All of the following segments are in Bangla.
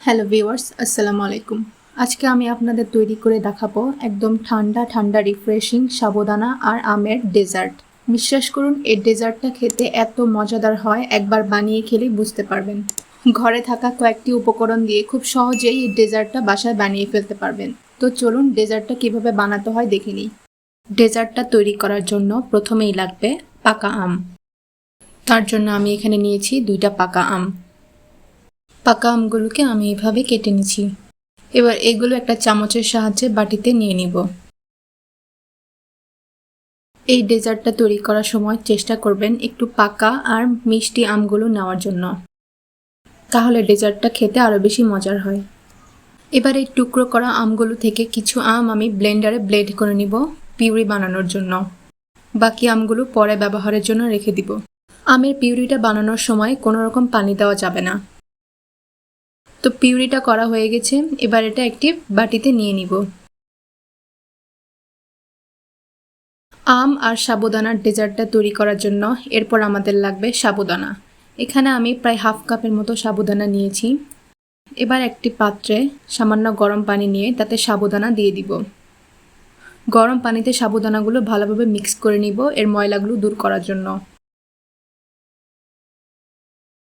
হ্যালো ভিউয়ার্স, আসসালামু আলাইকুম। আজকে আমি আপনাদের তৈরি করে দেখাবো একদম ঠান্ডা ঠান্ডা রিফ্রেশিং সাবুদানা আর আমের ডেজার্ট। বিশ্বাস করুন, এই ডেজার্টটা খেতে এত মজাদার হয়, একবার বানিয়ে খেলেই বুঝতে পারবেন। ঘরে থাকা কয়েকটি উপকরণ দিয়ে খুব সহজেই এই ডেজার্টটা বাসায় বানিয়ে ফেলতে পারবেন। তো চলুন ডেজার্টটা কিভাবে বানাতে হয় দেখে নিই। ডেজার্টটা তৈরি করার জন্য প্রথমেই লাগবে পাকা আম। তার জন্য আমি এখানে নিয়েছি 2টা পাকা আম। পাকা আমগুলোকে আমি এভাবে কেটে নিচ্ছি। এবার এগুলো একটা চামচের সাহায্যে বাটিতে নিয়ে নিব। এই ডেজার্টটা তৈরি করার সময় চেষ্টা করবেন একটু পাকা আর মিষ্টি আমগুলো নেওয়ার জন্য, তাহলে ডেজার্টটা খেতে আরও বেশি মজার হয়। এবার এই টুকরো করা আমগুলো থেকে কিছু আম আমি ব্লেন্ডারে ব্লেন্ড করে নিব পিউরি বানানোর জন্য। বাকি আমগুলো পরে ব্যবহারের জন্য রেখে দিব। আমের পিউরিটা বানানোর সময় কোনো রকম পানি দেওয়া যাবে না। তো পিউরিটা করা হয়ে গেছে, এবার এটা একটি বাটিতে নিয়ে নিব। আম আর সাবুদানার ডেজার্টটা তৈরি করার জন্য এরপর আমাদের লাগবে সাবুদানা। এখানে আমি প্রায় হাফ কাপের মতো সাবুদানা নিয়েছি। এবার একটি পাত্রে সামান্য গরম পানি নিয়ে তাতে সাবুদানা দিয়ে দিব। গরম পানিতে সাবুদানাগুলো ভালোভাবে মিক্স করে নিব এর ময়লাগুলো দূর করার জন্য।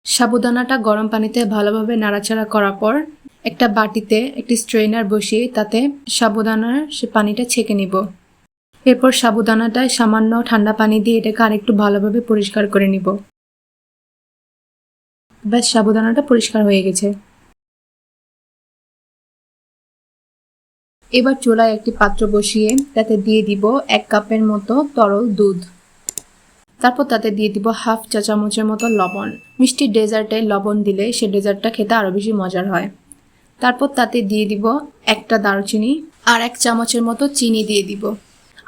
সাবুদানাটা গরম পানিতে ভালোভাবে নাড়াচাড়া করার পর একটা বাটিতে একটি স্ট্রেনার বসিয়ে তাতে সাবুদানার সে পানিটা ছেঁকে নিব। এরপর সাবুদানাটায় সামান্য ঠান্ডা পানি দিয়ে এটাকে আরেকটু ভালোভাবে পরিষ্কার করে নিব। ব্যাস, সাবুদানাটা পরিষ্কার হয়ে গেছে। এবার চুলায় একটি পাত্র বসিয়ে তাতে দিয়ে দিব 1 কাপের মতো তরল দুধ। তারপর তাতে দিয়ে দিব হাফ চা চামচের মতো লবণ। মিষ্টি ডেজার্টে লবণ দিলে সে ডেজার্টটা খেতে আরও বেশি মজার হয়। তারপর তাতে দিয়ে দিব একটা দারুচিনি আর 1 চামচের মতো চিনি দিয়ে দিব।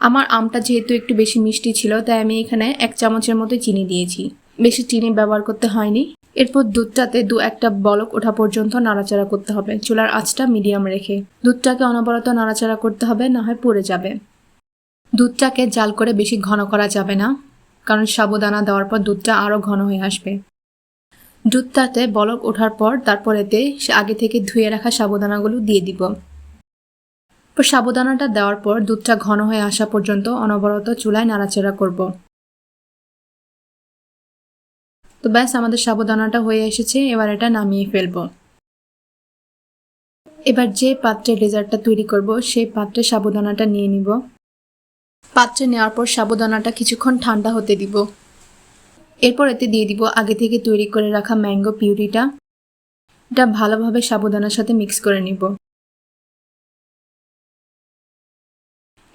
আমার আমটা যেহেতু একটু বেশি মিষ্টি ছিল, তাই আমি এখানে 1 চামচের মতো চিনি দিয়েছি। বেশি চিনি ব্যবহার করতে হয়নি। এরপর দুধটাতে 2-1টা বলক ওঠা পর্যন্ত নাড়াচাড়া করতে হবে, চুলার আঁচটা মিডিয়াম রেখে। দুধটাকে অনবরত নাড়াচাড়া করতে হবে, না হয় পুড়ে যাবে। দুধটাকে জাল করে বেশি ঘন করা যাবে না, কারণ সাবুদানা দেওয়ার পর দুধটা আরও ঘন হয়ে আসবে। দুধটাতে বলক ওঠার পর তারপর এতে আগে থেকে ধুয়ে রাখা সাবুদানাগুলো দিয়ে দিব। সাবুদানাটা দেওয়ার পর দুধটা ঘন হয়ে আসা পর্যন্ত অনবরত চুলায় নাড়াচাড়া করব। তো ব্যাস, আমাদের সাবুদানাটা হয়ে এসেছে। এবার এটা নামিয়ে ফেলব। এবার যে পাত্রে ডেজার্টটা তৈরি করব সেই পাত্রে সাবুদানাটা নিয়ে নিব। পাত্রে নেওয়ার পর সাবুদানাটা কিছুক্ষণ ঠান্ডা হতে দিব। এরপর এতে দিয়ে দিব আগে থেকে তৈরি করে রাখা ম্যাঙ্গো পিউরিটা। এটা ভালোভাবে সাবুদানার সাথে মিক্স করে নিব।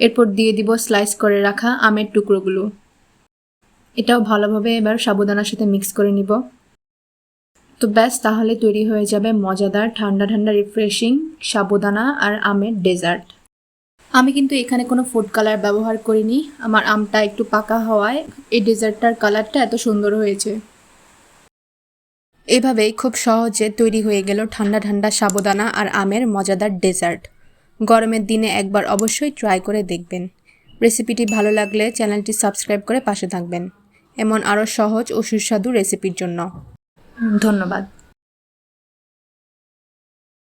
এরপর দিয়ে দিব স্লাইস করে রাখা আমের টুকরোগুলো। এটাও ভালোভাবে এবার সাবুদানার সাথে মিক্স করে নিব। তো ব্যাস, তাহলে তৈরি হয়ে যাবে মজাদার ঠান্ডা ঠান্ডা রিফ্রেশিং সাবুদানা আর আমের ডেজার্ট। আমি কিন্তু এখানে কোনো ফুড কালার ব্যবহার করিনি। আমার আমটা একটু পাকা হওয়ায় এই ডেজার্টটার কালারটা এত সুন্দর হয়েছে। এভাবেই খুব সহজে তৈরি হয়ে গেল ঠান্ডা ঠান্ডা সাবুদানা আর আমের মজাদার ডেজার্ট। গরমের দিনে একবার অবশ্যই ট্রাই করে দেখবেন। রেসিপিটি ভালো লাগলে চ্যানেলটি সাবস্ক্রাইব করে পাশে থাকবেন এমন আরও সহজ ও সুস্বাদু রেসিপির জন্য। ধন্যবাদ।